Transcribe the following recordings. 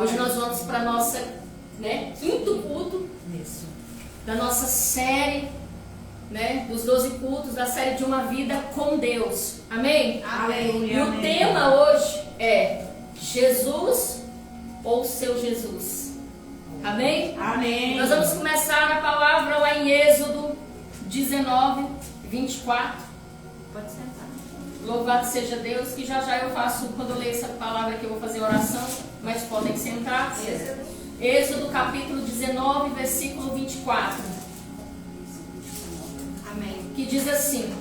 Hoje nós vamos para a nossa, quinto culto da nossa série, dos 12 cultos, da série de uma vida com Deus. Amém? Amém. E o tema hoje é Jesus ou seu Jesus. Amém? Amém. Nós vamos começar a palavra lá em Êxodo 19, 24. Pode sentar. Louvado seja Deus, que já eu faço, quando eu ler essa palavra que eu vou fazer oração, mas podem sentar. Êxodo capítulo 19, versículo 24. Amém. Que diz assim: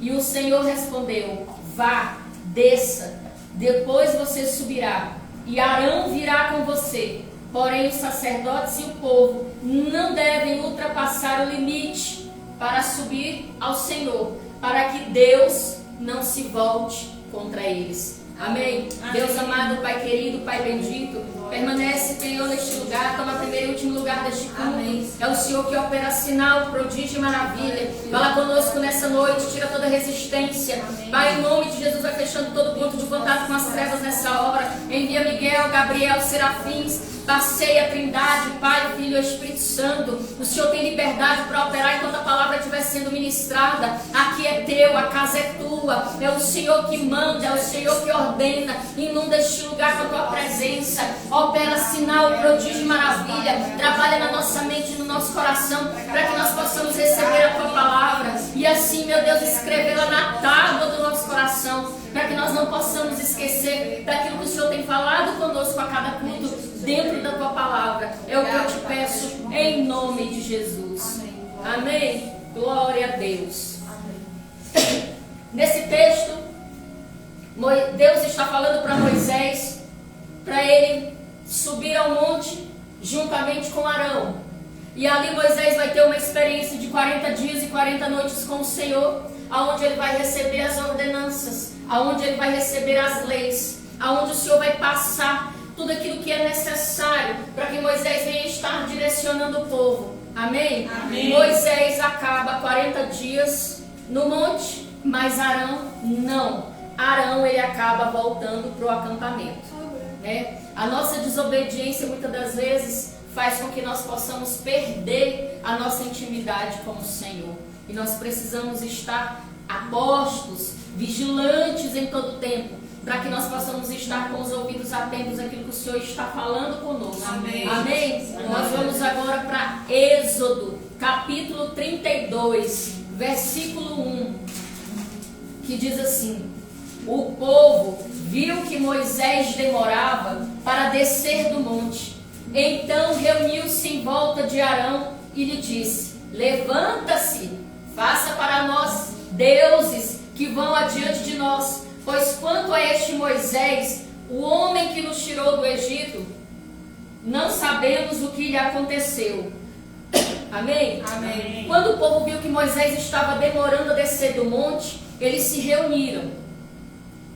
E o Senhor respondeu: Vá, desça, depois você subirá, e Arão virá com você. Porém, os sacerdotes e o povo não devem ultrapassar o limite para subir ao Senhor, para que Deus não se volte contra eles. Amém? Amém. Deus amado, Pai querido, Pai bendito, permanece, Senhor, neste lugar, toma primeiro e último lugar deste culto. É o Senhor que opera sinal, prodígio e maravilha. Fala conosco nessa noite, tira toda resistência. Pai, em nome de Jesus, vai fechando todo ponto de contato com as trevas nessa hora. Envia Miguel, Gabriel, Serafins. Passeia a Trindade, Pai, Filho e Espírito Santo. O Senhor tem liberdade para operar enquanto a palavra estiver sendo ministrada. Aqui é teu, a casa é tua. É o Senhor que manda, é o Senhor que ordena. Inunda este lugar com a tua presença. Opera sinal, prodígio e maravilha. Trabalha na nossa mente e no nosso coração, para que nós possamos receber a tua palavra. E assim, meu Deus, escrevê-la na tábua do nosso coração, para que nós não possamos esquecer daquilo que o Senhor tem falado conosco a cada culto, dentro da tua palavra. É o que eu te peço em nome de Jesus. Amém? Glória a Deus. Nesse texto, Deus está falando para Moisés, para ele subir ao monte juntamente com Arão. E ali Moisés vai ter uma experiência de 40 dias e 40 noites com o Senhor, aonde ele vai receber as ordenanças, aonde ele vai receber as leis, aonde o Senhor vai passar tudo aquilo que é necessário para que Moisés venha estar direcionando o povo. Amém? Amém. Moisés acaba 40 dias no monte, mas Arão não. Arão, ele acaba voltando para o acampamento. A nossa desobediência muitas das vezes faz com que nós possamos perder a nossa intimidade com o Senhor. E nós precisamos estar apostos, vigilantes em todo o tempo, para que nós possamos estar com os ouvidos atentos àquilo que o Senhor está falando conosco. Amém. Amém? Nós vamos agora para Êxodo, capítulo 32, versículo 1, que diz assim: O povo viu que Moisés demorava para descer do monte. Então reuniu-se em volta de Arão e lhe disse: Levanta-se, faça para nós deuses que vão adiante de nós. Pois quanto a este Moisés, o homem que nos tirou do Egito, não sabemos o que lhe aconteceu. Amém? Amém. Quando o povo viu que Moisés estava demorando a descer do monte, eles se reuniram.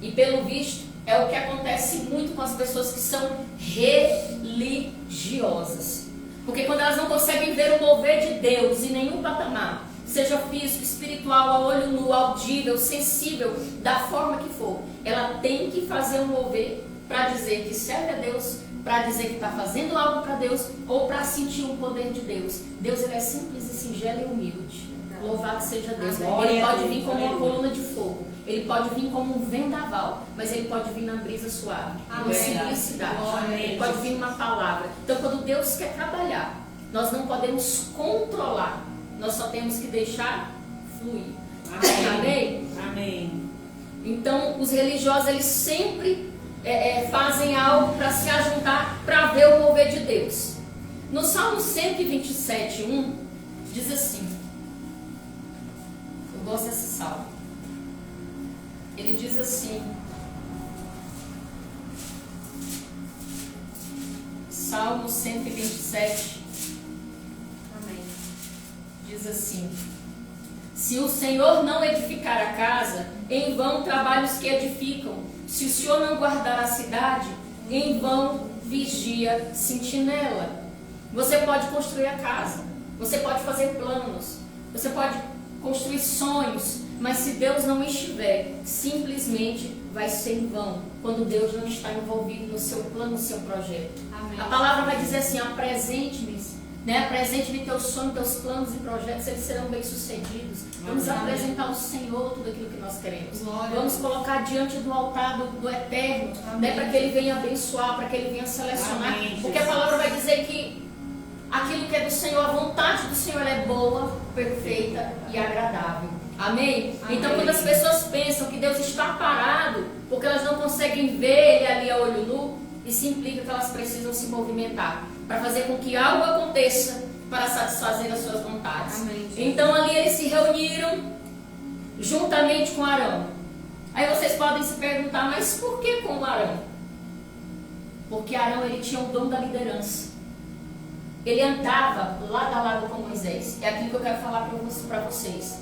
E pelo visto, é o que acontece muito com as pessoas que são religiosas. Porque quando elas não conseguem ver o mover de Deus em nenhum patamar, seja físico, espiritual, a olho nu, audível, sensível, da forma que for, ela tem que fazer um mover para dizer que serve a Deus, para dizer que está fazendo algo para Deus, ou para sentir o poder de Deus. Deus, ele é simples e singelo e humilde. Louvado seja Deus. Ele pode vir como uma coluna de fogo, ele pode vir como um vendaval, mas ele pode vir na brisa suave, na simplicidade. Ele pode vir numa palavra. Então, quando Deus quer trabalhar, nós não podemos controlar, nós só temos que deixar fluir. Amém? Amém. Então, os religiosos, eles sempre fazem algo para se ajuntar, para ver o mover de Deus. No Salmo 127, 1, diz assim, eu gosto desse salmo. Ele diz assim, Salmo 127, diz assim: Se o Senhor não edificar a casa, em vão trabalham os que edificam. Se o Senhor não guardar a cidade, em vão vigia sentinela. Você pode construir a casa, você pode fazer planos, você pode construir sonhos, mas se Deus não estiver, simplesmente vai ser em vão quando Deus não está envolvido no seu plano, no seu projeto. Amém. A palavra vai dizer assim: apresente-me, né? Apresente-me teus sonhos, teus planos e projetos, eles serão bem-sucedidos. Vamos apresentar ao Senhor tudo aquilo que nós queremos. Glória. Vamos colocar diante do altar do Eterno, né? Para que Ele venha abençoar, para que Ele venha selecionar. Amém, porque a palavra vai dizer que aquilo que é do Senhor, a vontade do Senhor é boa, perfeita e agradável. Amém? Amém. Então, quando as pessoas pensam que Deus está parado, porque elas não conseguem ver Ele ali a olho nu, isso implica que elas precisam se movimentar para fazer com que algo aconteça para satisfazer as suas vontades. Amém. Então, ali eles se reuniram juntamente com Arão. Aí vocês podem se perguntar, mas por que com Arão? Porque Arão, ele tinha o dom da liderança. Ele andava lado a lado com Moisés. É aquilo que eu quero falar para vocês.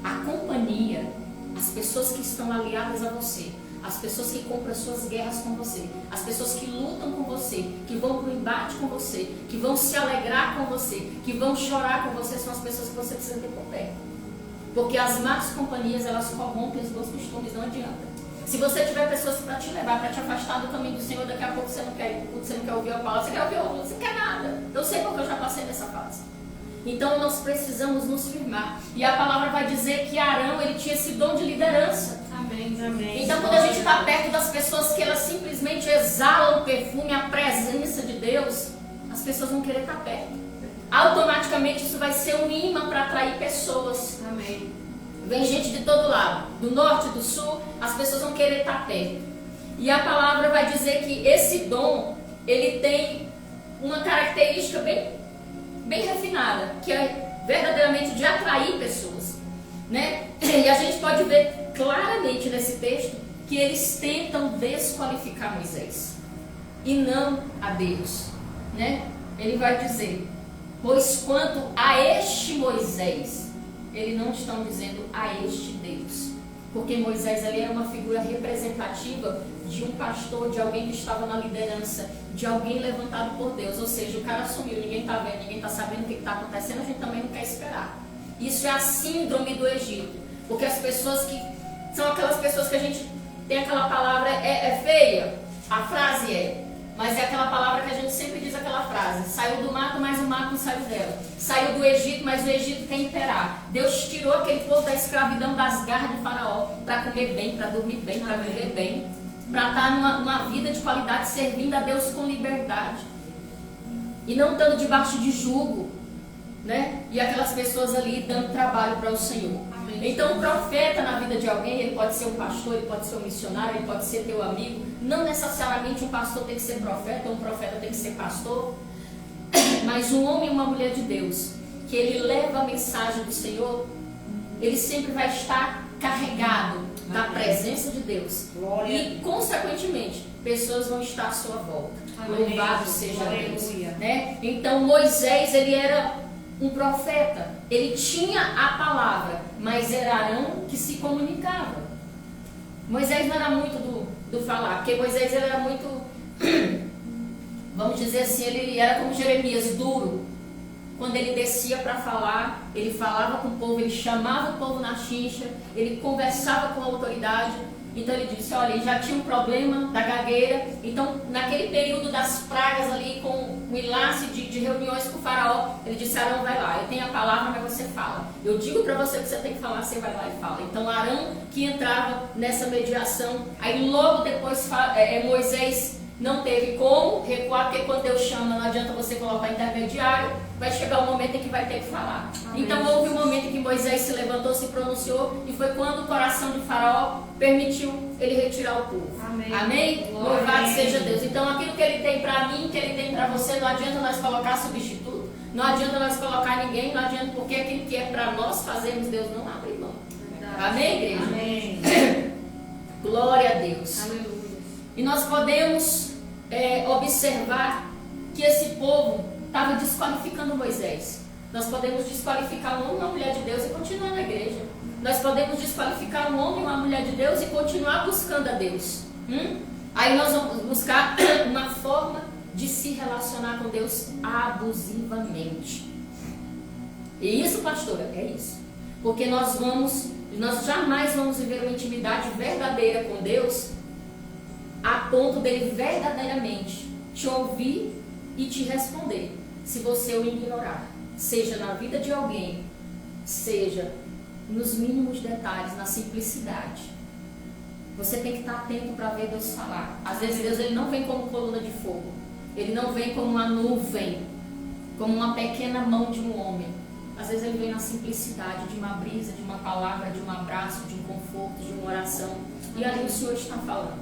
A companhia, as pessoas que estão aliadas a você, as pessoas que compram as suas guerras com você, as pessoas que lutam com você, que vão para o embate com você, que vão se alegrar com você, que vão chorar com você, são as pessoas que você precisa ter por perto. Porque as más companhias, elas corrompem os bons costumes, não adianta. Se você tiver pessoas para te levar, para te afastar do caminho do Senhor, daqui a pouco você não quer ouvir a palavra, você quer ouvir outra, você quer nada. Eu sei porque eu já passei nessa fase. Então nós precisamos nos firmar. E a palavra vai dizer que Arão, ele tinha esse dom de liderança. Amém. Amém. Então quando a gente está perto das pessoas que elas simplesmente exalam o perfume, a presença de Deus, as pessoas vão querer estar perto. Automaticamente isso vai ser um imã para atrair pessoas. Amém. Vem gente de todo lado, do norte, do sul, as pessoas vão querer estar perto. E a palavra vai dizer que esse dom, ele tem uma característica bem refinada, que é verdadeiramente de atrair pessoas, né? E a gente pode ver claramente nesse texto que eles tentam desqualificar Moisés e não a Deus, né? Ele vai dizer: pois quanto a este Moisés, eles não estão dizendo a este Deus, porque Moisés ali era uma figura representativa de um pastor, de alguém que estava na liderança, de alguém levantado por Deus. Ou seja, o cara sumiu, ninguém está vendo, ninguém está sabendo o que está acontecendo, a gente também não quer esperar. Isso é a síndrome do Egito, porque as pessoas que são aquelas pessoas que a gente tem aquela palavra, é feia, a frase mas é aquela palavra que a gente sempre diz aquela frase: saiu do mato, mas o mato não saiu dela. Saiu do Egito, mas o Egito quer imperar. Deus tirou aquele povo da escravidão, das garras de Faraó, para comer bem, para dormir bem, para viver bem, para estar numa vida de qualidade, servindo a Deus com liberdade e não estando debaixo de jugo, né? E aquelas pessoas ali dando trabalho para o Senhor. Então, o profeta na vida de alguém, ele pode ser um pastor, ele pode ser um missionário, ele pode ser teu amigo. Não necessariamente um pastor tem que ser profeta, ou um profeta tem que ser pastor. Mas um homem e uma mulher de Deus, que ele leva a mensagem do Senhor, ele sempre vai estar carregado da presença de Deus. Glória. E, consequentemente, pessoas vão estar à sua volta. Amém. Louvado seja Deus, né? Então, Moisés, ele era um profeta, ele tinha a palavra, mas era Arão que se comunicava. Moisés não era muito do falar, porque Moisés ele era muito, vamos dizer assim, ele era como Jeremias, duro. Quando ele descia para falar, ele falava com o povo, ele chamava o povo na chincha, ele conversava com a autoridade. Então ele disse: olha, ele já tinha um problema da gagueira. Então, naquele período das pragas ali, com o enlace de reuniões com o faraó, ele disse: Arão, vai lá, eu tenho a palavra, mas você fala. Eu digo para você o que você tem que falar, você vai lá e fala. Então Arão que entrava nessa mediação. Aí logo depois Moisés não teve como recuar, porque quando Deus chama, não adianta você colocar intermediário, vai chegar o momento em que vai ter que falar. Amém. Então houve um momento em que Moisés se levantou, se pronunciou, e foi quando o coração de Faraó permitiu ele retirar o povo. Amém? Amém? Louvado seja Deus. Então aquilo que ele tem para mim, que ele tem para você, não adianta nós colocar substituto, não adianta nós colocar ninguém, não adianta, porque aquilo que é para nós fazermos, Deus não abre mão. Verdade. Amém, igreja? Amém. Glória a Deus. Aleluia. E nós podemos observar que esse povo estava desqualificando Moisés. Nós podemos desqualificar um homem e uma mulher de Deus e continuar na igreja. Nós podemos desqualificar um homem e uma mulher de Deus e continuar buscando a Deus. Aí nós vamos buscar uma forma de se relacionar com Deus abusivamente. E isso, pastora, é isso. Porque nós vamos E nós jamais vamos viver uma intimidade verdadeira com Deus a ponto dele verdadeiramente te ouvir e te responder, se você o ignorar. Seja na vida de alguém, seja nos mínimos detalhes, na simplicidade. Você tem que estar atento para ver Deus falar. Às vezes Deus ele não vem como coluna de fogo. Ele não vem como uma nuvem, como uma pequena mão de um homem. Às vezes ele vem na simplicidade de uma brisa, de uma palavra, de um abraço, de um conforto, de uma oração. E ali o Senhor está falando.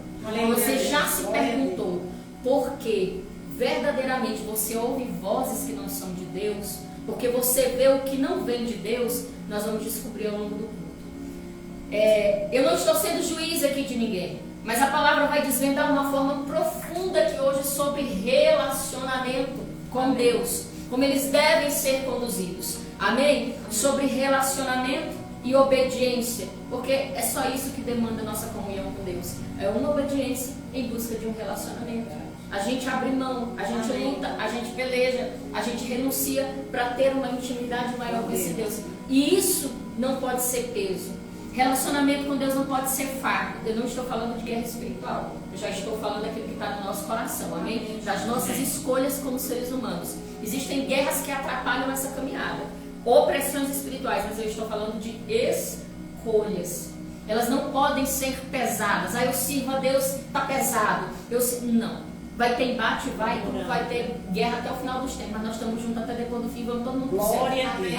Você já se perguntou por que verdadeiramente você ouve vozes que não são de Deus? Porque você vê o que não vem de Deus. Nós vamos descobrir ao longo do culto. Eu não estou sendo juiz aqui de ninguém, mas a palavra vai desvendar uma forma profunda aqui hoje sobre relacionamento com Deus, como eles devem ser conduzidos. Amém? Sobre relacionamento e obediência, porque é só isso que demanda nossa comunhão com Deus. É uma obediência em busca de um relacionamento. A gente abre mão, a gente luta, a gente peleja, a gente renuncia para ter uma intimidade maior com esse Deus. E isso não pode ser peso. Relacionamento com Deus não pode ser fardo. Eu não estou falando de guerra espiritual. Eu já estou falando daquilo que está no nosso coração. Amém? Das nossas escolhas como seres humanos. Existem guerras que atrapalham essa caminhada. Opressões espirituais. Mas eu estou falando de escolhas. Elas não podem ser pesadas. Eu sirvo a Deus, está pesado. Não. Vai ter embate, vai ter guerra até o final dos tempos, mas nós estamos juntos até depois do fim, vamos todo mundo para o céu.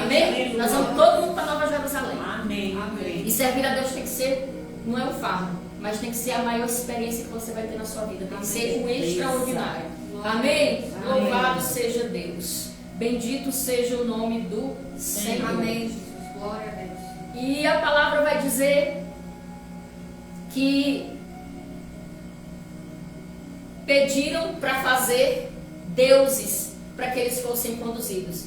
Amém? Nós vamos todo mundo para Nova Jerusalém. Amém. E servir a Deus tem que ser, não é um fardo, mas tem que ser a maior experiência que você vai ter na sua vida. Tem que ser o extraordinário. Amém? Louvado seja Deus. Bendito seja o nome do Senhor. Amém, Jesus. Glória a Deus. E a palavra vai dizer que pediram para fazer deuses para que eles fossem conduzidos.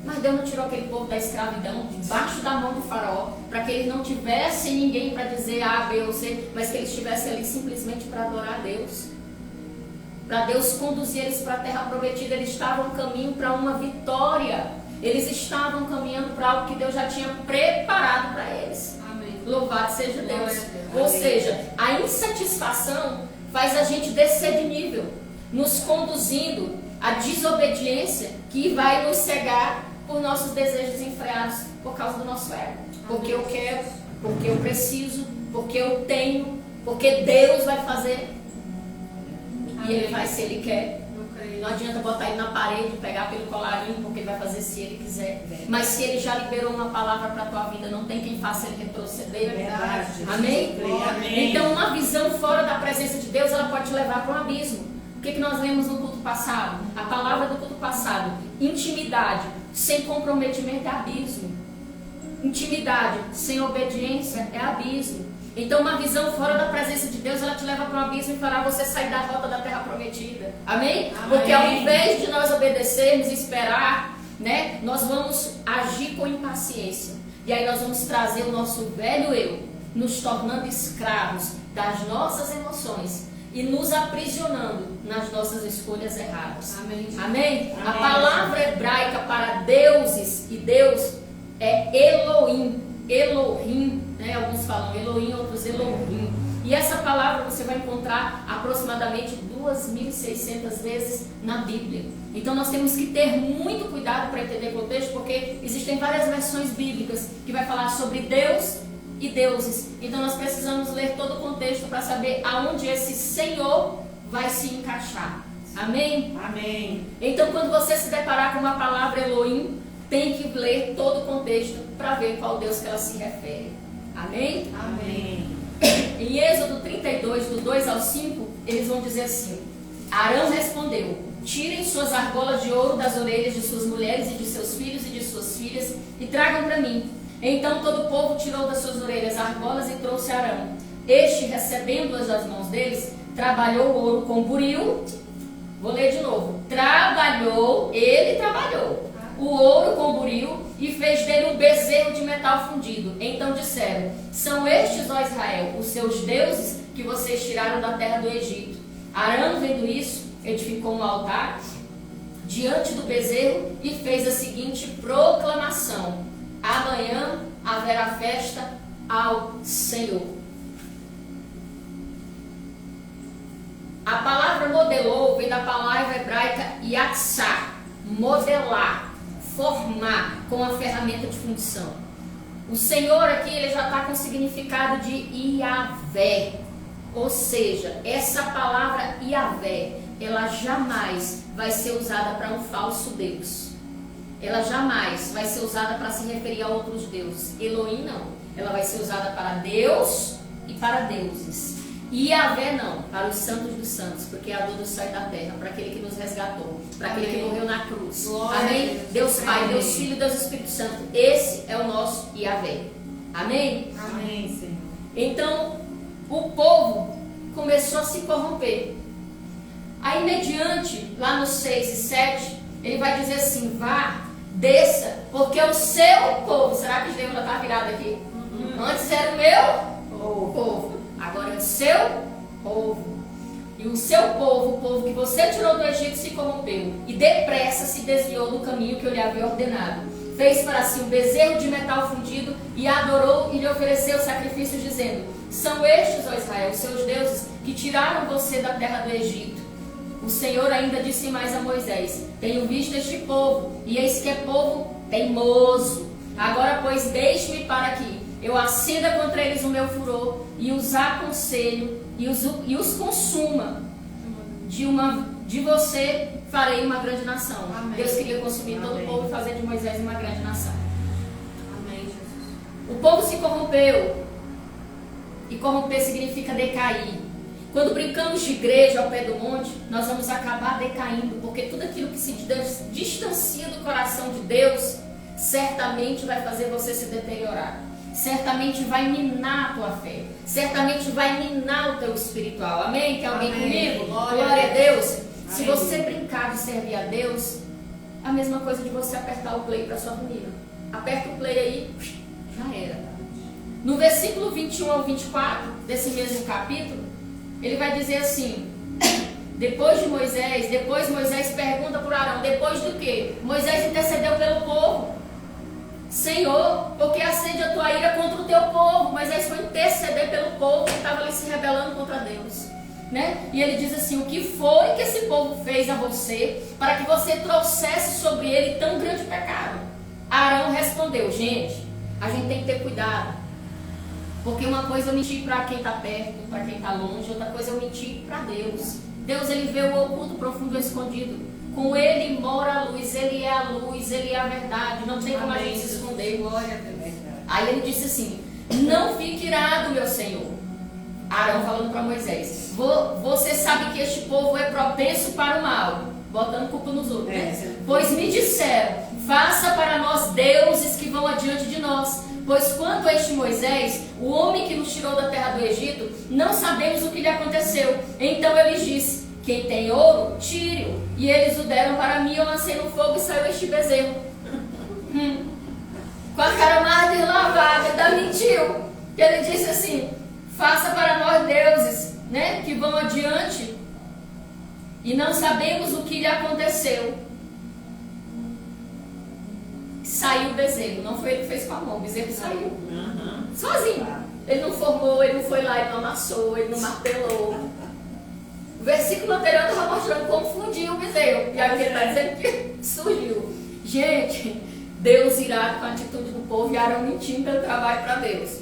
Mas Deus não tirou aquele povo da escravidão debaixo da mão do faraó para que eles não tivessem ninguém para dizer A, B ou C, mas que eles estivessem ali simplesmente para adorar a Deus. Para Deus conduzir eles para a terra prometida. Eles estavam no caminho para uma vitória. Eles estavam caminhando para algo que Deus já tinha preparado para eles. Amém. Louvado seja Deus. Ou seja, a insatisfação faz a gente descer de nível, nos conduzindo à desobediência que vai nos cegar por nossos desejos desenfreados por causa do nosso ego. Porque eu quero, porque eu preciso, porque eu tenho, porque Deus vai fazer. E Ele vai se Ele quer. Não adianta botar ele na parede, pegar pelo colarinho, porque ele vai fazer se ele quiser. Mas se ele já liberou uma palavra para a tua vida, não tem quem faça ele retroceder. Verdade. Amém? Amém. Então uma visão fora da presença de Deus, ela pode te levar para um abismo. O que nós lemos no culto passado? A palavra do culto passado. Intimidade sem comprometimento é abismo. Intimidade sem obediência é abismo. Então uma visão fora da presença de Deus, ela te leva para um abismo e fará você sair da rota da terra prometida. Amém? Porque ao invés de nós obedecermos e esperar, né, nós vamos agir com impaciência. E aí nós vamos trazer o nosso velho eu, nos tornando escravos das nossas emoções e nos aprisionando nas nossas escolhas erradas. Amém. Amém? A palavra hebraica para deuses e Deus é Elohim. Elohim, né? Alguns falam Elohim, outros Elohim. E essa palavra você vai encontrar aproximadamente 2.600 vezes na Bíblia. Então nós temos que ter muito cuidado para entender o contexto, porque existem várias versões bíblicas que vai falar sobre Deus e deuses. Então nós precisamos ler todo o contexto para saber aonde esse Senhor vai se encaixar. Amém? Amém. Então quando você se deparar com uma palavra Elohim, tem que ler todo o contexto para ver qual Deus que ela se refere. Amém? Amém. Em Êxodo 32, do 2 ao 5, eles vão dizer assim: Arão respondeu: tirem suas argolas de ouro das orelhas de suas mulheres e de seus filhos e de suas filhas e tragam para mim. Então todo o povo tirou das suas orelhas argolas e trouxe a Arão. Este, recebendo-as das mãos deles, trabalhou o ouro com buril. Vou ler de novo. Ele trabalhou o ouro com buril e fez dele um bezerro de metal fundido. Então disseram: são estes, ó Israel, os seus deuses que vocês tiraram da terra do Egito. Arão, vendo isso, edificou um altar diante do bezerro e fez a seguinte proclamação: amanhã haverá festa ao Senhor. A palavra modelou vem da palavra hebraica yatsá, modelar, formar com a ferramenta de função. O Senhor aqui ele já está com o significado de Iavé, ou seja, essa palavra Iavé, ela jamais vai ser usada para um falso Deus. Ela jamais vai ser usada para se referir a outros deuses. Elohim não, ela vai ser usada para Deus e para deuses. E Iavé não, para os santos dos santos, porque é a dor do céu e da terra, para aquele que nos resgatou, para aquele que morreu na cruz. Amém? Deus Pai, Deus Filho e Deus Espírito Santo. Esse é o nosso Iavé. Amém? Amém, Senhor. Então, o povo começou a se corromper. Aí, mediante, lá no 6 e 7, ele vai dizer assim: vá, desça, porque o seu povo, será que Deus já está virado aqui? Antes era o meu povo. Agora é o seu povo. E o seu povo, o povo que você tirou do Egito, se corrompeu. E depressa se desviou do caminho que eu lhe havia ordenado. Fez para si um bezerro de metal fundido e adorou e lhe ofereceu sacrifícios, dizendo: são estes, ó Israel, os seus deuses, que tiraram você da terra do Egito. O Senhor ainda disse mais a Moisés: tenho visto este povo, e eis que é povo teimoso. Agora, pois, deixe-me para que eu acenda contra eles o meu furor, e os aconselho, e os consuma. De você farei uma grande nação. Amém. Deus queria consumir todo Amém. o povo e fazer de Moisés uma grande nação. Amém, Jesus. O povo se corrompeu. E corromper significa decair. Quando brincamos de igreja ao pé do monte, nós vamos acabar decaindo, porque tudo aquilo que se distancia do coração de Deus, certamente vai fazer você se deteriorar. Certamente vai minar a tua fé. Certamente vai minar o teu espiritual. Amém? Quer alguém Amém. comigo? Glória Glória a Deus. Se Amém. você brincar de servir a Deus, a mesma coisa de você apertar o play para sua família. Aperta o play aí, já era. No versículo 21 ao 24 desse mesmo capítulo, ele vai dizer assim: depois Moisés pergunta por Arão, depois do que? Moisés intercedeu pelo povo. Senhor, porque acende a tua ira contra o teu povo. Moisés foi interceder pelo povo que estava ali se rebelando contra Deus, né? E ele diz assim: o que foi que esse povo fez a você para que você trouxesse sobre ele tão grande pecado? Arão respondeu: gente, a gente tem que ter cuidado, porque uma coisa é eu mentir para quem está perto, para quem está longe, outra coisa é eu mentir para Deus. Deus, ele vê o oculto, profundo e escondido. Com ele mora a luz, ele é a luz, ele é a verdade. Não tem como a gente se esconder. Glória a Deus. Aí ele disse assim: não fique irado, meu Senhor. Arão falando para Moisés: você sabe que este povo é propenso para o mal, botando culpa nos outros, né? Pois me disseram: faça para nós deuses que vão adiante de nós. Pois quanto a este Moisés, o homem que nos tirou da terra do Egito, não sabemos o que lhe aconteceu. Então eu lhes disse: quem tem ouro, tire-o. E eles o deram para mim, eu lancei no fogo e saiu este bezerro. Com a cara mais deslavada, ainda mentiu. Ele disse assim: faça para nós deuses, né, que vão adiante, e não sabemos o que lhe aconteceu. Saiu o bezerro, não foi ele que fez com a mão, o bezerro saiu. Sozinho. Ele não formou, ele não foi lá, ele não amassou, ele não martelou. O versículo anterior estava mostrando como fundiu o bezerro. E aqui ele está dizendo que surgiu. Gente, Deus irado com a atitude do povo e Arão mentindo pelo trabalho para Deus.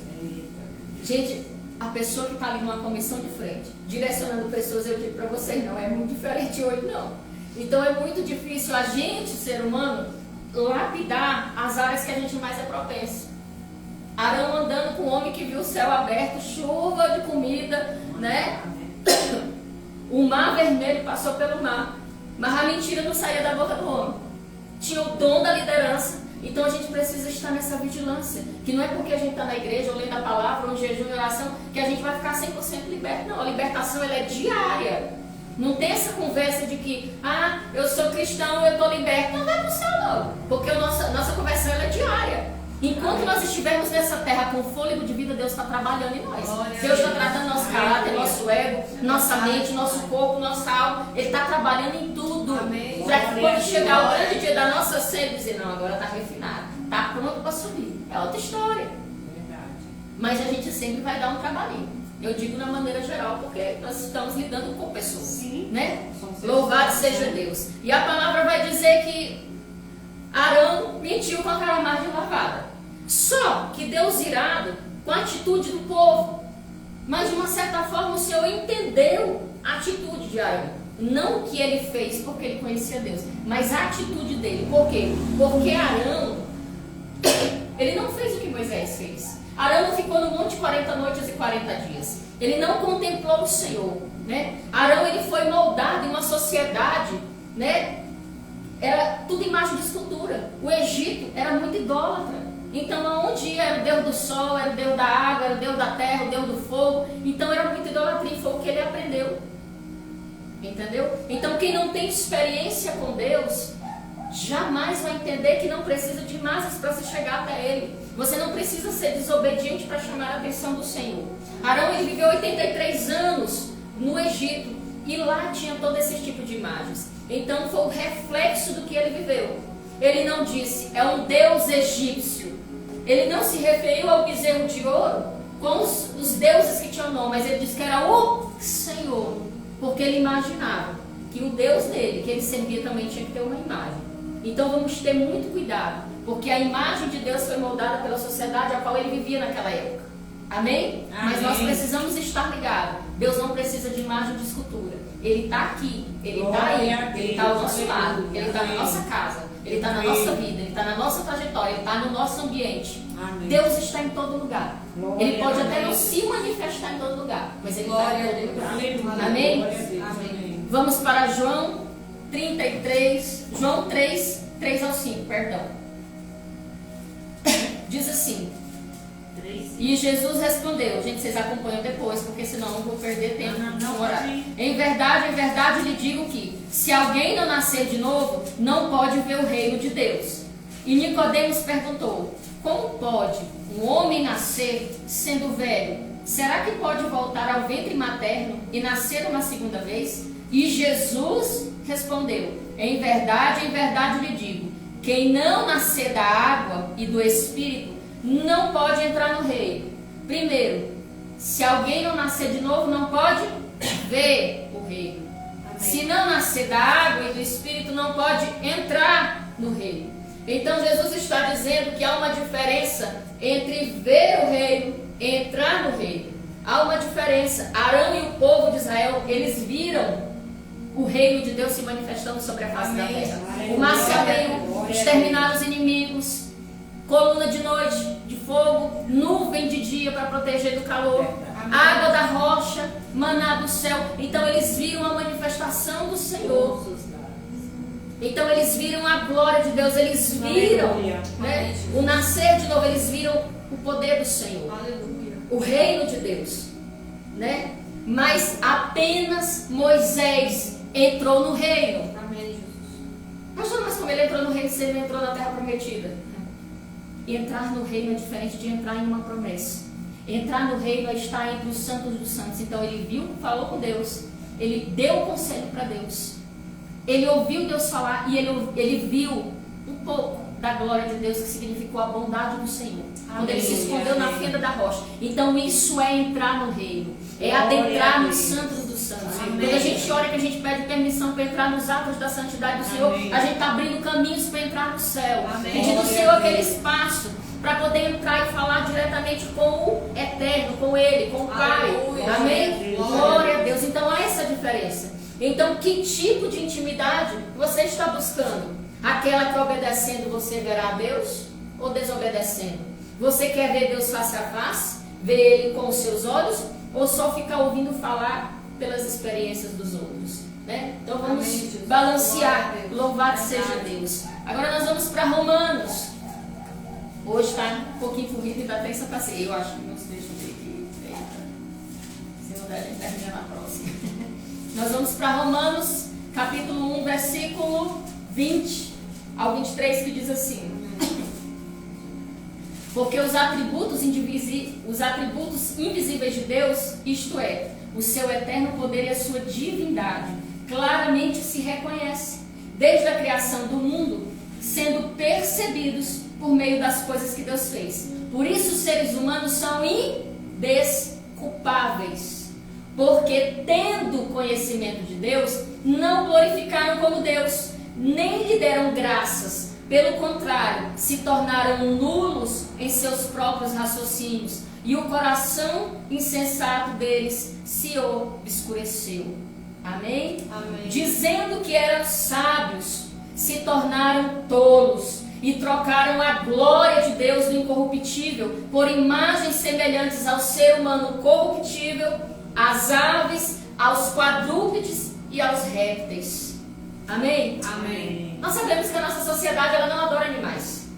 Gente, a pessoa que está ali numa comissão de frente, direcionando pessoas, eu digo para vocês, não é muito diferente hoje, não. Então é muito difícil a gente, ser humano, lapidar as áreas que a gente mais é propenso. Arão andando com o homem que viu o céu aberto, chuva de comida, né? O mar vermelho passou pelo mar, mas a mentira não saía da boca do homem. Tinha o dom da liderança. Então a gente precisa estar nessa vigilância, que não é porque a gente está na igreja ou lendo a palavra ou em jejum e oração que a gente vai ficar 100% liberto. Não, a libertação ela é diária. Não tem essa conversa de que, eu sou cristão, eu estou liberto. Não vai para o céu não, porque a nossa conversão ela é diária. Enquanto nós estivermos nessa terra com fôlego de vida, Deus está trabalhando em nós. Deus está tratando nosso caráter, nosso ego, nossa mente, nosso corpo, nossa alma. Ele está trabalhando em tudo. Para que quando chegar o grande dia da nossa ceia, dizer, não, agora está refinado, está pronto para subir. É outra história. Mas a gente sempre vai dar um trabalhinho. Eu digo na maneira geral, porque nós estamos lidando com pessoas. Sim. Né? Louvado seja Deus. E a palavra vai dizer que Arão mentiu com a cara mais de lavada. Só que Deus irado com a atitude do povo. Mas de uma certa forma o Senhor entendeu a atitude de Arão. Não o que ele fez porque ele conhecia Deus, mas a atitude dele. Por quê? Porque Arão, ele não fez o que Moisés fez. Arão não ficou no monte 40 noites e 40 dias. Ele não contemplou o Senhor, né? Arão, ele foi moldado em uma sociedade, né? Era tudo imagem de escultura. O Egito era muito idólatra. Então, aonde ia era o Deus do sol, era o Deus da água, era o Deus da terra, o Deus do fogo. Então, era muito idolatria e foi o que ele aprendeu. Entendeu? Então, quem não tem experiência com Deus, jamais vai entender que não precisa de imagens para se chegar até Ele. Você não precisa ser desobediente para chamar a atenção do Senhor. Arão, ele viveu 83 anos no Egito e lá tinha todo esse tipo de imagens. Então, foi o reflexo do que ele viveu. Ele não disse, é um Deus egípcio. Ele não se referiu ao bezerro de ouro com os deuses que tinham nome, mas ele disse que era o Senhor. Porque ele imaginava que o Deus dele, que ele servia, também tinha que ter uma imagem. Então vamos ter muito cuidado, porque a imagem de Deus foi moldada pela sociedade a qual ele vivia naquela época. Amém? Mas nós precisamos estar ligados. Deus não precisa de imagem de escultura. Ele está aqui, Ele está aí, Ele está ao nosso lado, Ele está na nossa casa, Ele está na nossa vida, Ele está na nossa trajetória, Ele está no nosso ambiente. Amém. Deus está em todo lugar. Glória Ele pode a até não Deus. se manifestar em todo lugar, mas Ele está Glória em a todo Deus. lugar. Aleluia. Amém? Glória a Deus. Amém. Vamos para João 33, João 3, 3 ao 5, perdão. Diz assim: e Jesus respondeu, gente, vocês acompanham depois, porque senão eu não vou perder tempo no horário. Em verdade lhe digo que, se alguém não nascer de novo, não pode ver o reino de Deus. E Nicodemos perguntou, como pode um homem nascer sendo velho? Será que pode voltar ao ventre materno e nascer uma segunda vez? E Jesus respondeu, em verdade lhe digo, quem não nascer da água e do Espírito, não pode entrar no reino. Primeiro, se alguém não nascer de novo, não pode ver o reino. Amém. Se não nascer da água e do Espírito, não pode entrar no reino. Então Jesus está dizendo que há uma diferença entre ver o reino e entrar no reino. Há uma diferença. Arão e o povo de Israel, eles viram o reino de Deus se manifestando sobre a face da Amém. terra. Aleluia. O mar se abriu, Glória a exterminaram os inimigos, coluna de noite, de fogo, nuvem de dia para proteger do calor, água da rocha, maná do céu. Então eles viram a manifestação do Senhor. Então eles viram a glória de Deus, eles viram, né, o nascer de novo, eles viram o poder do Senhor, Aleluia. o reino de Deus, né? Mas apenas Moisés entrou no reino. Amém, Jesus. Pastor, mas como ele entrou no reino se ele não entrou na terra prometida? Entrar no reino é diferente de entrar em uma promessa. Entrar no reino é estar entre os santos dos santos. Então ele viu, falou com Deus, ele deu o conselho para Deus, ele ouviu Deus falar e ele viu um pouco da glória de Deus, que significou a bondade do Senhor, quando ele se escondeu na fenda da rocha. Então isso é entrar no reino, é adentrar nos santos dos santos. Amém. Quando a gente ora, que a gente pede permissão para entrar nos atos da santidade do Senhor, Amém. a gente está abrindo caminhos para entrar no céu, Amém. pedindo ao Glória Senhor a aquele Deus. espaço para poder entrar e falar diretamente com o Eterno, com Ele, com o Pai. Aleluia. Amém? Glória a Deus. Glória a Deus. Então há essa diferença. Então, que tipo de intimidade você está buscando? Aquela que obedecendo você verá a Deus ou desobedecendo? Você quer ver Deus face a face? Ver Ele com os seus olhos? Ou só ficar ouvindo falar pelas experiências dos outros? Né? Então vamos Amém, Jesus. balancear. Glória a Deus. Louvado Verdade. seja Deus. Agora nós vamos para Romanos. Hoje está um pouquinho corrido e dá até essa passeia. Eu acho que meus deixam ter que. Se não der, a gente termina na próxima. Nós vamos para Romanos, capítulo 1, versículo 20 ao 23, que diz assim: porque os atributos invisíveis de Deus, isto é, o seu eterno poder e a sua divindade, claramente se reconhece, desde a criação do mundo, sendo percebidos por meio das coisas que Deus fez. Por isso os seres humanos são indesculpáveis, porque tendo conhecimento de Deus, não glorificaram como Deus, nem lhe deram graças. Pelo contrário, se tornaram nulos em seus próprios raciocínios, e o coração insensato deles se obscureceu. Amém? Amém. Dizendo que eram sábios, se tornaram tolos e trocaram a glória de Deus do incorruptível por imagens semelhantes ao ser humano corruptível, às aves, aos quadrúpedes e aos répteis. Amém? Amém. Nós sabemos que a nossa sociedade ela não adora animais.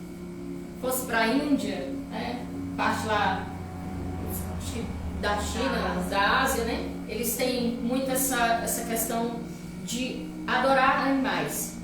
Fosse para a Índia, né, parte lá acho que da China, da Ásia, né? Eles têm muito essa questão de adorar animais.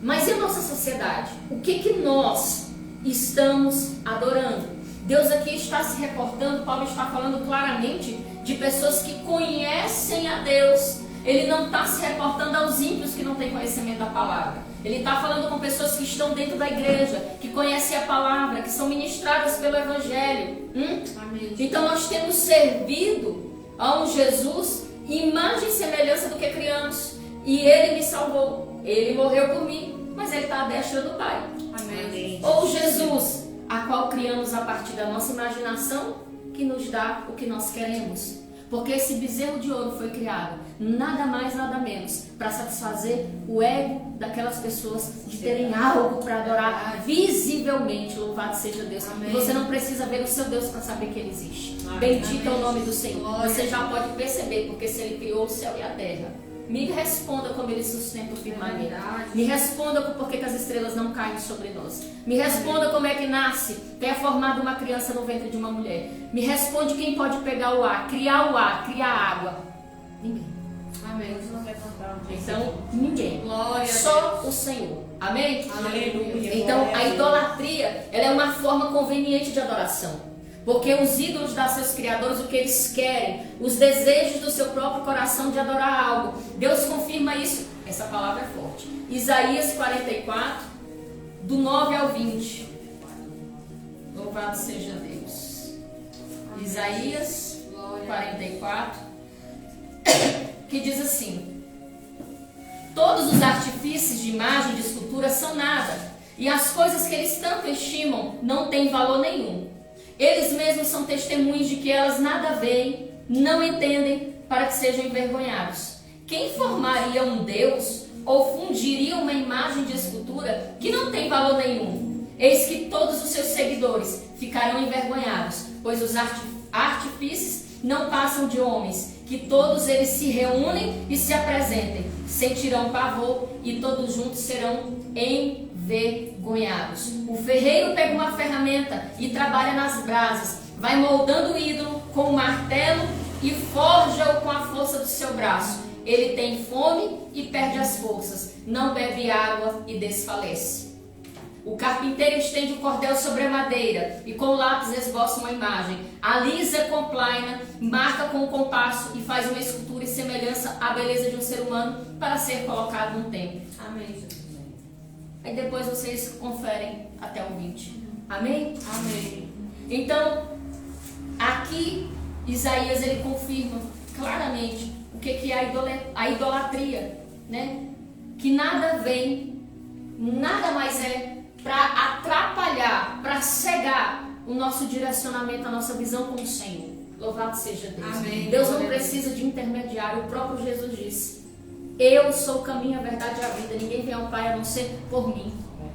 Mas e a nossa sociedade? O que nós estamos adorando? Deus aqui está se reportando, Paulo está falando claramente de pessoas que conhecem a Deus. Ele não está se reportando aos ímpios que não têm conhecimento da palavra. Ele está falando com pessoas que estão dentro da igreja, que conhecem a palavra, que são ministradas pelo Evangelho. Amém. Então nós temos servido a um Jesus, imagem e semelhança do que criamos. E Ele me salvou. Ele morreu por mim, mas Ele está à destra do Pai. Amém. Ou Jesus, a qual criamos a partir da nossa imaginação, que nos dá o que nós queremos. Porque esse bezerro de ouro foi criado, nada mais, nada menos, para satisfazer o ego daquelas pessoas de terem algo para adorar visivelmente. Louvado seja Deus. Amém. E você não precisa ver o seu Deus para saber que Ele existe. Amém. Bendito é o nome do Senhor. Glória. Você já pode perceber, porque se Ele criou o céu e a terra, me responda como Ele sustenta o firmamento. verdade. Me responda por que as estrelas não caem sobre nós. Me responda como é que nasce, que é formada uma criança no ventre de uma mulher. Me responde quem pode pegar o ar, criar a água. Ninguém. Amém. Hoje nós vamos cantar um dia. Então, ninguém. Glória a Só o Senhor. Amém? Aleluia. Então, a idolatria, ela é uma forma conveniente de adoração. Porque os ídolos dão seus criadores o que eles querem, os desejos do seu próprio coração de adorar algo. Deus confirma isso. Essa palavra é forte. Isaías 44, do 9 ao 20. Louvado seja Deus. Isaías 44, que diz assim: todos os artifícios de imagem e de escultura são nada, e as coisas que eles tanto estimam não têm valor nenhum. Eles mesmos são testemunhos de que elas nada veem, não entendem, para que sejam envergonhados. Quem formaria um Deus ou fundiria uma imagem de escultura que não tem valor nenhum? Eis que todos os seus seguidores ficarão envergonhados, pois os artifícios não passam de homens, que todos eles se reúnem e se apresentem, sentirão pavor e todos juntos serão envergonhados. O ferreiro pega uma ferramenta e trabalha nas brasas, vai moldando o ídolo com o martelo e forja-o com a força do seu braço. Ele tem fome e perde as forças, não bebe água e desfalece. O carpinteiro estende o cordel sobre a madeira e com o lápis esboça uma imagem. Alisa com plaina, marca com o compasso e faz uma escultura em semelhança à beleza de um ser humano para ser colocado no templo. Amém, Jesus. Aí depois vocês conferem até o 20. Amém? Amém. Então, aqui Isaías ele confirma claramente o que é a idolatria, né? Que nada vem, nada mais é para atrapalhar, para cegar o nosso direcionamento, a nossa visão com o Senhor. Louvado seja Deus. Amém. Deus não precisa de intermediário, o próprio Jesus disse: eu sou o caminho, a verdade e a vida, ninguém vem ao Pai a não ser por mim.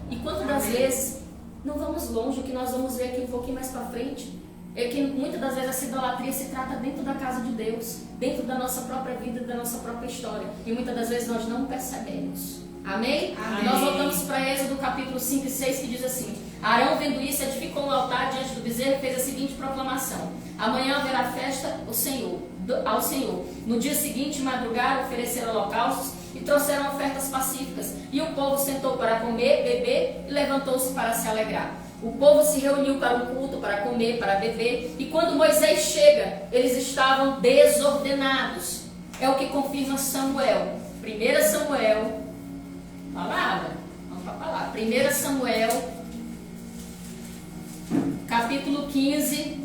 E quantas das vezes, não vamos longe, o que nós vamos ver aqui um pouquinho mais para frente, é que muitas das vezes essa idolatria se trata dentro da casa de Deus, dentro da nossa própria vida, da nossa própria história. E muitas das vezes nós não percebemos. Amém? Amém. Nós voltamos para Êxodo capítulo 5 e 6, que diz assim: Arão, vendo isso, edificou um altar diante do bezerro e fez a seguinte proclamação: amanhã haverá festa ao Senhor. No dia seguinte, madrugaram, ofereceram holocaustos e trouxeram ofertas pacíficas. E o povo sentou para comer, beber e levantou-se para se alegrar. O povo se reuniu para um culto, para comer, para beber. E quando Moisés chega, eles estavam desordenados. É o que confirma Samuel. 1 Samuel, palavra, vamos para a palavra. 1 Samuel capítulo 15,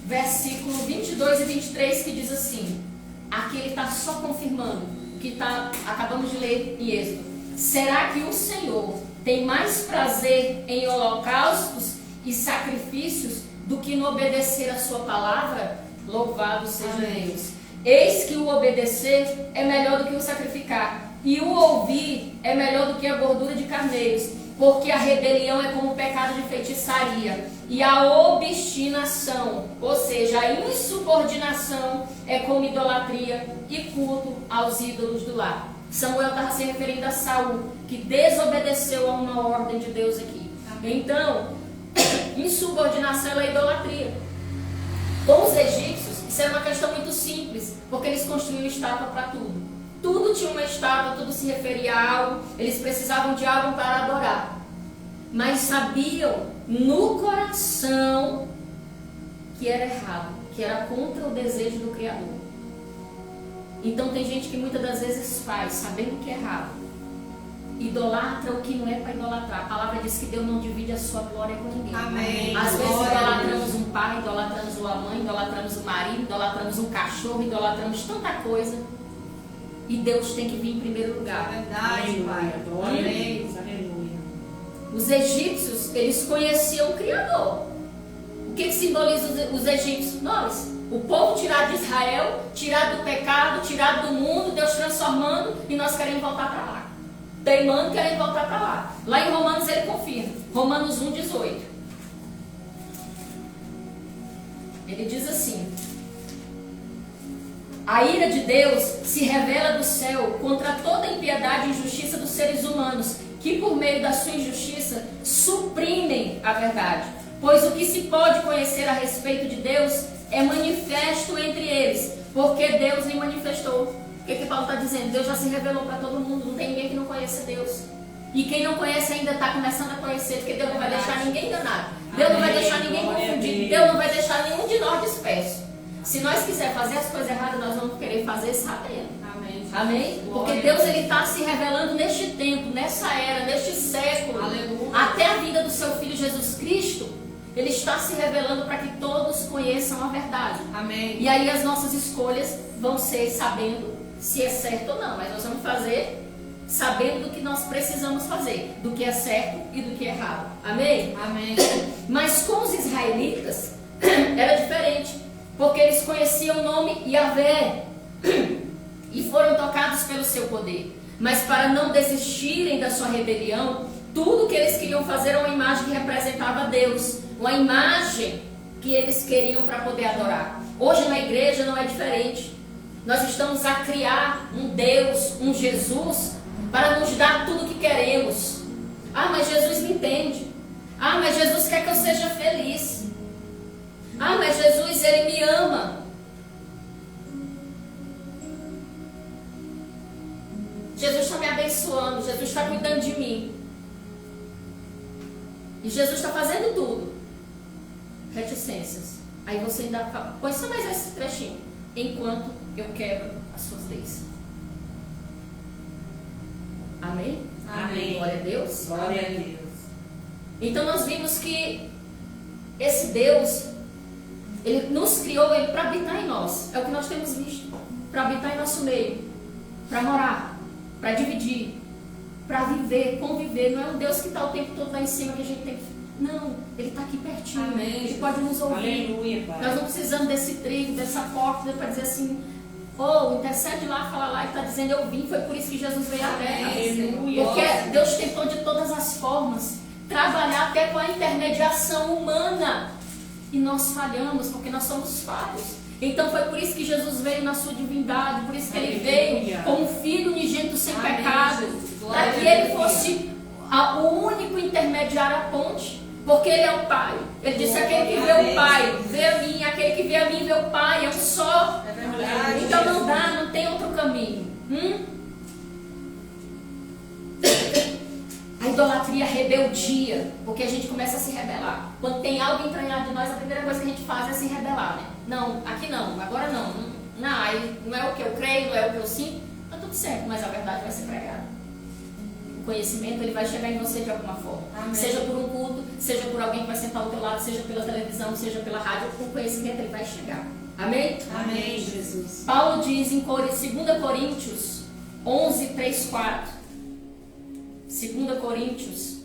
versículo 22 e 23, que diz assim, aqui ele está só confirmando o que acabamos de ler em Êxodo. Será que o Senhor tem mais prazer em holocaustos e sacrifícios do que no obedecer a sua palavra? Louvado seja Deus. Eis que o obedecer é melhor do que o sacrificar, e o ouvir é melhor do que a gordura de carneiros, porque a rebelião é como o pecado de feitiçaria, e a obstinação, ou seja, a insubordinação, é como idolatria e culto aos ídolos do lar. Samuel estava se referindo a Saul, que desobedeceu a uma ordem de Deus aqui. Então, insubordinação é idolatria. Com os egípcios, isso era uma questão muito simples, porque eles construíam estátua para tudo. Tudo tinha uma estátua, tudo se referia a algo, eles precisavam de algo para adorar. Mas sabiam no coração que era errado, que era contra o desejo do Criador. Então tem gente que muitas das vezes faz, sabendo que é errado, idolatra o que não é para idolatrar. A palavra diz que Deus não divide a sua glória com ninguém. Amém. Às vezes Glória idolatramos um pai, idolatramos uma mãe, idolatramos um marido, idolatramos um cachorro, idolatramos tanta coisa. E Deus tem que vir em primeiro lugar. Verdade, Pai. Glória a Amém. Deus. Aleluia. Os egípcios, eles conheciam o Criador. O que simboliza os egípcios? Nós. O povo tirado de Israel, tirado do pecado, tirado do mundo, Deus transformando, e nós queremos voltar para lá. Teimando, querendo voltar para lá. Lá em Romanos ele confirma. Romanos 1,18. Ele diz assim: a ira de Deus se revela do céu contra toda a impiedade e injustiça dos seres humanos, que por meio da sua injustiça suprimem a verdade. Pois o que se pode conhecer a respeito de Deus é manifesto entre eles, porque Deus lhe manifestou. O que Paulo está dizendo? Deus já se revelou para todo mundo, não tem ninguém que não conheça Deus. E quem não conhece ainda está começando a conhecer, porque Deus não vai deixar ninguém enganado. Deus não vai deixar ninguém confundido. Deus não vai deixar nenhum de nós disperso. Se nós quisermos fazer as coisas erradas, nós vamos querer fazer sabendo. Amém. Amém? Porque Deus está se revelando neste tempo, nessa era, neste século. Aleluia. Até a vida do seu Filho Jesus Cristo, Ele está se revelando para que todos conheçam a verdade. Amém. E aí as nossas escolhas vão ser sabendo se é certo ou não. Mas nós vamos fazer sabendo do que nós precisamos fazer, do que é certo e do que é errado. Amém? Amém. Mas com os israelitas era diferente, porque eles conheciam o nome Yahvé e foram tocados pelo seu poder. Mas para não desistirem da sua rebelião, tudo que eles queriam fazer era uma imagem que representava Deus, uma imagem que eles queriam para poder adorar. Hoje na igreja não é diferente. Nós estamos a criar um Deus, um Jesus, para nos dar tudo o que queremos. Ah, mas Jesus me entende. Ah, mas Jesus quer que eu seja feliz. Ah, mas Jesus, Ele me ama. Jesus está me abençoando, Jesus está cuidando de mim. E Jesus está fazendo tudo. Reticências. Aí você ainda fala, põe só mais esse trechinho. Enquanto eu quebro as suas leis. Amém? Amém. Glória a Deus. Glória a Deus. Então nós vimos que esse Deus, Ele nos criou para habitar em nós. É o que nós temos visto. Para habitar em nosso meio. Para morar. Para dividir. Para viver, conviver. Não é um Deus que está o tempo todo lá em cima que a gente tem que... Não, Ele está aqui pertinho. Amém. Ele pode nos ouvir. Aleluia, Pai. Nós não precisamos desse trigo, dessa porta para dizer assim, oh, intercede lá, fala lá, e está dizendo eu vim, foi por isso que Jesus veio à terra. Aleluia. Porque Deus tentou de todas as formas trabalhar até com a intermediação humana. E nós falhamos, porque nós somos falhos. Então foi por isso que Jesus veio na sua divindade, por isso que Ele veio Aleluia. como filho unigênito sem Amém, pecado, Jesus. para Glória que a Ele Deus. fosse o único intermediário, a ponte. Porque Ele é o Pai. Ele disse, aquele que vê o Pai, vê a mim. Aquele que vê a mim, vê o Pai. É um só. É verdade. Então não dá, não tem outro caminho. A idolatria, a rebeldia. Porque a gente começa a se rebelar. Quando tem algo entranhado de nós, a primeira coisa que a gente faz é se rebelar, né? Não, aqui não, agora não. Não, aí não é o que eu creio, não é o que eu sinto. Tá tudo certo, mas a verdade vai ser pregada. conhecimento, ele vai chegar em você de alguma forma. Amém. Seja por um culto, seja por alguém que vai sentar ao teu lado, seja pela televisão, seja pela rádio, o conhecimento ele vai chegar. Amém? Amém, Jesus. Paulo diz em 2 Coríntios 11, 3, 4. 2 Coríntios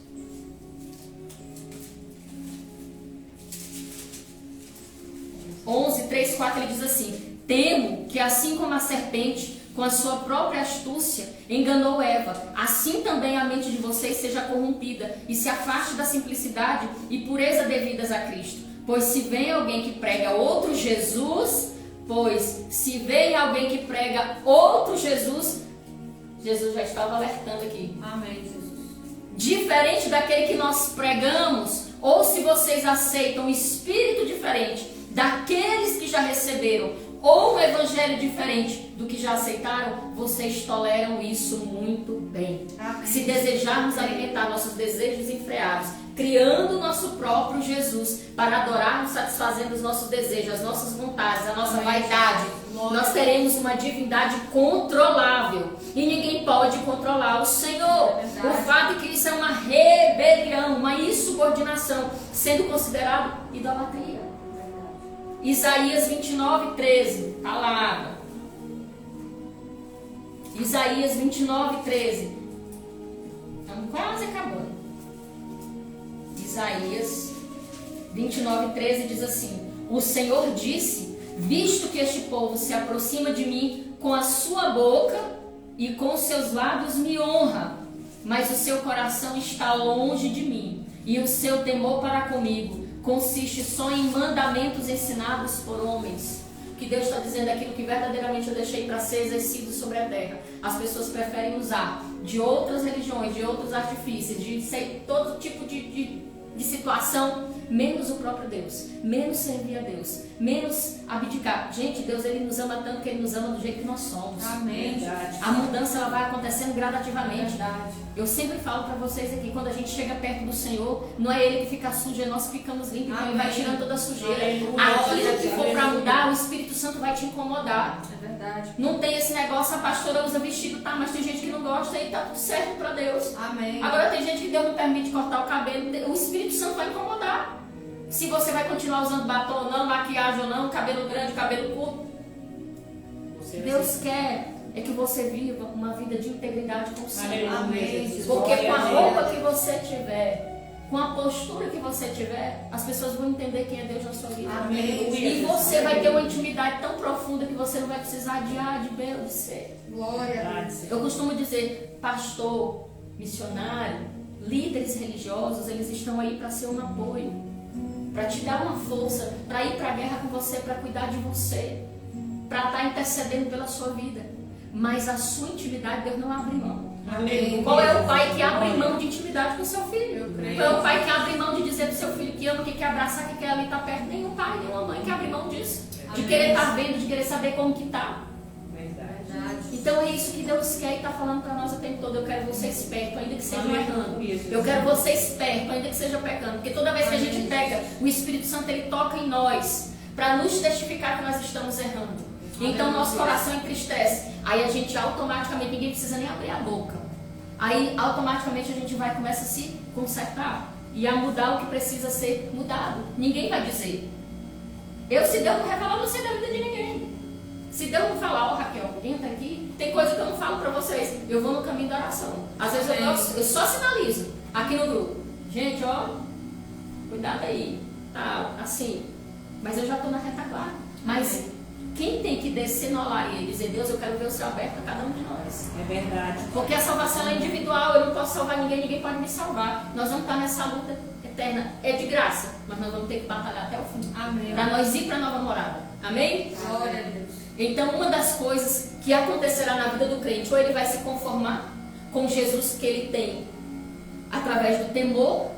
11, 3, 4, ele diz assim: temo que assim como a serpente, com a sua própria astúcia, enganou Eva, assim também a mente de vocês seja corrompida e se afaste da simplicidade e pureza devidas a Cristo. Pois se vem alguém que prega outro Jesus, Jesus já estava alertando aqui. Amém, Jesus. Diferente daquele que nós pregamos, ou se vocês aceitam um espírito diferente daqueles que já receberam, ou um evangelho diferente do que já aceitaram, vocês toleram isso muito bem. Amém. Se desejarmos alimentar nossos desejos enfreados, criando o nosso próprio Jesus, para adorarmos, satisfazendo os nossos desejos, as nossas vontades, a nossa vaidade, nós teremos uma divindade controlável. E ninguém pode controlar o Senhor. O fato é que isso é uma rebelião, uma insubordinação, sendo considerado idolatria. Isaías 29, 13, palavra. Isaías 29, 13. Estamos quase acabando. Isaías 29, 13 diz assim: o Senhor disse: visto que este povo se aproxima de mim com a sua boca e com os seus lábios me honra, mas o seu coração está longe de mim, e o seu temor para comigo consiste só em mandamentos ensinados por homens. Que Deus está dizendo aquilo que verdadeiramente eu deixei para ser exercido sobre a terra. As pessoas preferem usar de outras religiões, de outros artifícios, de todo tipo de situação, menos o próprio Deus, menos servir a Deus, menos abdicar. Gente, Deus ele nos ama tanto que ele nos ama do jeito que nós somos. Amém. Verdade. A mudança ela vai acontecendo gradativamente. Verdade. Eu sempre falo para vocês aqui, quando a gente chega perto do Senhor, não é Ele que fica sujo, é nós que ficamos limpos. Então Ele vai tirando toda a sujeira. Aquilo que for para mudar, o Espírito Santo vai te incomodar. É verdade. Não tem esse negócio, a pastora usa vestido, tá, mas tem gente que não gosta e tá tudo certo para Deus. Amém. Agora tem gente que Deus não permite cortar o cabelo, o Espírito Santo vai incomodar. Se você vai continuar usando batom ou não, maquiagem ou não, cabelo grande, cabelo curto. Deus quer é que você viva uma vida de integridade com o Senhor. Amém. Porque com a roupa que você tiver, com a postura que você tiver, as pessoas vão entender quem é Deus na sua vida. Amém. E você vai ter uma intimidade tão profunda que você não vai precisar de A, de B ou de C. Glória a Deus. Eu costumo dizer, pastor, missionário, líderes religiosos, eles estão aí para ser um apoio, para te dar uma força, para ir para a guerra com você, para cuidar de você, para estar intercedendo pela sua vida. Mas a sua intimidade, Deus não abre mão. Amém. Qual é o pai que abre mão de intimidade com o seu filho? Eu creio. Qual é o pai que abre mão de dizer pro seu filho que ama, que quer abraçar, que quer ali estar perto? Nenhum pai, nenhuma mãe que abre mão disso. De Amém. querer estar vendo, de querer saber como que está. Verdade. Então é isso que Deus quer e está falando para nós o tempo todo. Eu quero você esperto, ainda que seja Amém. errando. Eu quero você esperto, ainda que seja pecando. Porque toda vez que a gente peca, o Espírito Santo ele toca em nós para nos testificar que nós estamos errando. Então nosso coração entristece. Aí a gente automaticamente, ninguém precisa nem abrir a boca. Aí automaticamente a gente vai começa a se consertar e a mudar o que precisa ser mudado. Ninguém vai dizer. Se Deus não revelar, não sei da vida de ninguém. Se Deus não falar, ó Raquel, entra aqui, tem coisa que eu não falo pra vocês. Eu vou no caminho da oração. Às vezes eu só sinalizo aqui no grupo. Gente, ó, cuidado aí, tal, assim. Mas eu já tô na retaguarda. Mas quem tem que descer na olaria e dizer, Deus, eu quero ver o céu aberto a cada um de nós. É verdade. Porque a salvação é individual, eu não posso salvar ninguém, ninguém pode me salvar. Nós vamos estar nessa luta eterna. É de graça, mas nós vamos ter que batalhar até o fim. Amém. Para nós ir para a nova morada. Amém? Glória a Deus. Então, uma das coisas que acontecerá na vida do crente, ou ele vai se conformar com Jesus que ele tem através do temor,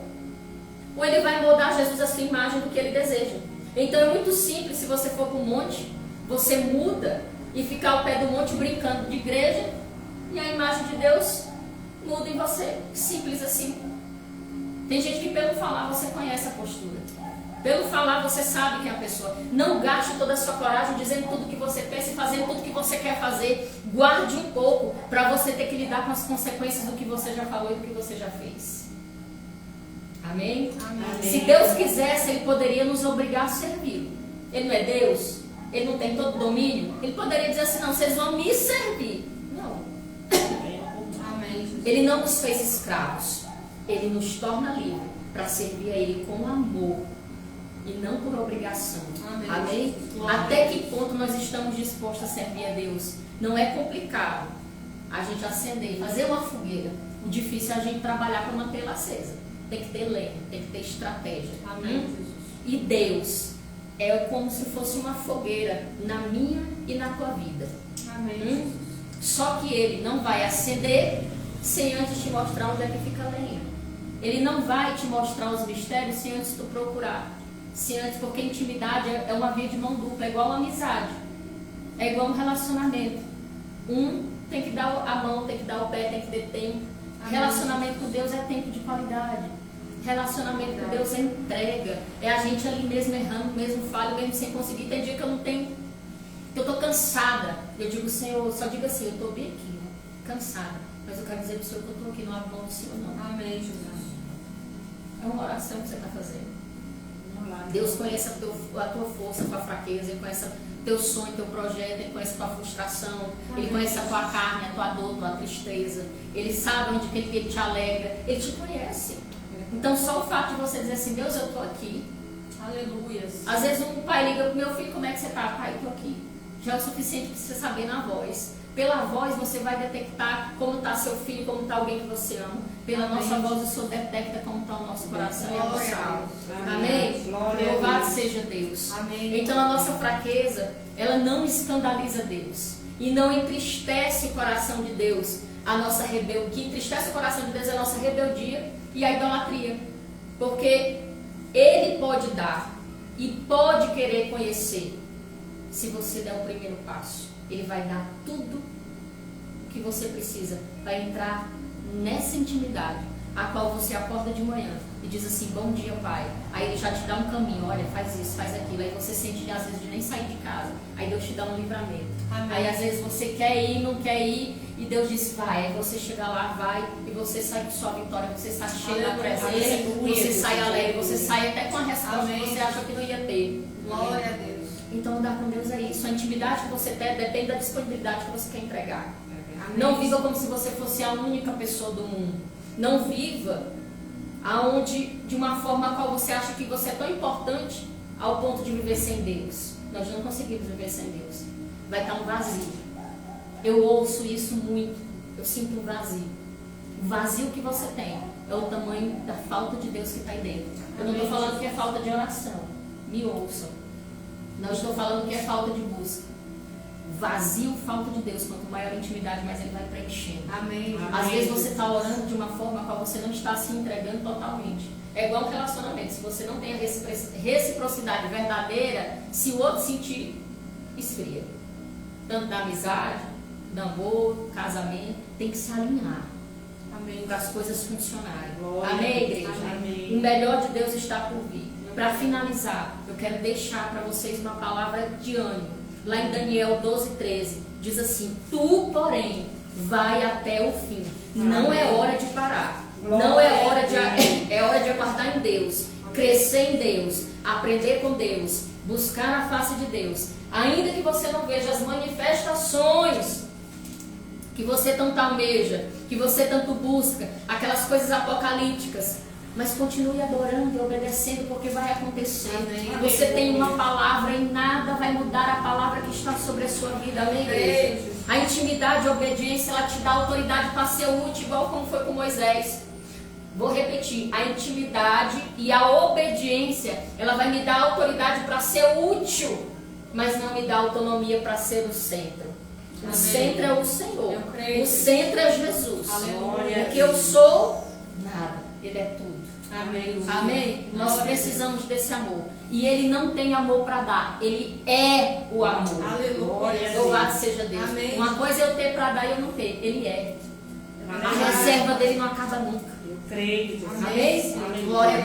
ou ele vai moldar Jesus à sua imagem do que ele deseja. Então, é muito simples, se você for para um monte, você muda e fica ao pé do monte brincando de igreja e a imagem de Deus muda em você. Simples assim. Tem gente que pelo falar você conhece a postura. Pelo falar você sabe que é a pessoa. Não gaste toda a sua coragem dizendo tudo que você pensa e fazendo tudo que você quer fazer. Guarde um pouco para você ter que lidar com as consequências do que você já falou e do que você já fez. Amém? Amém. Se Deus quisesse, Ele poderia nos obrigar a servir. Ele não é Deus? Ele não tem todo domínio? Ele poderia dizer assim, não, vocês vão me servir. Não. Amém. Ele não nos fez escravos. Ele nos torna livres para servir a Ele com amor e não por obrigação. Amém. Amém? Até que ponto nós estamos dispostos a servir a Deus? Não é complicado a gente acender, fazer uma fogueira. O difícil é a gente trabalhar para mantê-la acesa. Tem que ter lenha, tem que ter estratégia. Amém. E Deus é como se fosse uma fogueira na minha e na tua vida. Amém. Só que Ele não vai acender sem antes te mostrar onde é que fica a lenha. Ele não vai te mostrar os mistérios sem antes tu procurar. Se antes, porque intimidade é uma via de mão dupla, é igual uma amizade, é igual um relacionamento. Um tem que dar a mão, tem que dar o pé, tem que ter tempo. Relacionamento com Deus é tempo de qualidade. Relacionamento com Deus é entrega, é a gente ali mesmo errando, mesmo falho, mesmo sem conseguir. Tem dia que eu não tenho, que eu estou cansada. Eu digo, Senhor, só diga assim, eu estou bem aqui, cansada, mas eu quero dizer para o Senhor que eu estou aqui, não abro mão do Senhor não. Amém, Jesus. É uma oração que você está fazendo. Deus conhece a tua força, a tua fraqueza, Ele conhece teu sonho, teu projeto, Ele conhece a tua frustração, Ele conhece a tua carne, a tua dor, a tua tristeza, Ele sabe onde que Ele te alegra, Ele te conhece. Então só o fato de você dizer assim, Deus, eu estou aqui. Aleluia. Às vezes um pai liga pro meu filho, como é que você está? Pai, eu estou aqui. Já é o suficiente para você saber na voz. Pela voz você vai detectar como está seu filho, como está alguém que você ama. Pela nossa voz o Senhor detecta como está o nosso coração e a nossa alma. Amém? Louvado seja Deus. Amém. Então a nossa fraqueza, ela não escandaliza Deus. E não entristece o coração de Deus. A nossa rebeldia, o que entristece o coração de Deus é a nossa rebeldia e a idolatria. Porque Ele pode dar e pode querer conhecer. Se você der o primeiro passo, Ele vai dar tudo o que você precisa para entrar nessa intimidade, a qual você acorda de manhã e diz assim, bom dia, Pai. Aí Ele já te dá um caminho, olha, faz isso, faz aquilo. Aí você sente às vezes de nem sair de casa. Aí Deus te dá um livramento. Amém. Aí às vezes você quer ir, não quer ir, e Deus diz, vai. Aí você chega lá, vai, e você sai com sua vitória, você sai cheio da presença, Aleluia. você sai alegre, você sai até com a resposta Amém. que você achou que não ia ter. Glória a Deus. Então andar com Deus é isso. A intimidade que você tem depende da disponibilidade que você quer entregar. Amém. Não viva como se você fosse a única pessoa do mundo. Não viva de uma forma a qual você acha que você é tão importante ao ponto de viver sem Deus. Nós não conseguimos viver sem Deus. Vai estar um vazio. Eu ouço isso muito. Eu sinto um vazio. O vazio que você tem é o tamanho da falta de Deus que está aí dentro. Eu não estou falando que é falta de oração. Me ouçam. Não estou falando que é falta de busca. Vazio, falta de Deus. Quanto maior a intimidade, mais Ele vai preenchendo. Amém. Às vezes você está orando de uma forma a qual você não está se entregando totalmente. É igual um relacionamento. Se você não tem a reciprocidade verdadeira, se o outro sentir, esfria. Tanto da amizade, do amor, casamento, tem que se alinhar. Amém. Para as coisas funcionarem. Glória. Amém, igreja? Amém. O melhor de Deus está por vir. Para finalizar, eu quero deixar para vocês uma palavra de ânimo. Lá em Daniel 12:13, diz assim, tu, porém, vai até o fim. Não é hora de parar. Não é hora de... É hora de aguardar em Deus. Crescer em Deus. Aprender com Deus. Buscar a face de Deus. Ainda que você não veja as manifestações que você tanto almeja, que você tanto busca, aquelas coisas apocalípticas, mas continue adorando e obedecendo, porque vai acontecer. Amém. Você tem uma palavra e nada vai mudar a palavra que está sobre a sua vida. Amém, igreja? A intimidade e a obediência, ela te dá autoridade para ser útil, igual como foi com Moisés. Vou repetir, a intimidade e a obediência, ela vai me dar autoridade para ser útil, mas não me dá autonomia para ser o centro. O Amém. centro é o Senhor. Eu creio. O centro é Jesus. Aleluia. Porque eu sou nada, Ele é tudo. Amém. Amém? Nós Glória a precisamos desse amor. E Ele não tem amor para dar. Ele é o amor. Aleluia. Louvado seja Deus. Amém. Uma coisa é eu ter para dar e eu não ter. Ele é. A Amém. reserva dele não acaba nunca. Eu creio. Amém? Amém. Glória a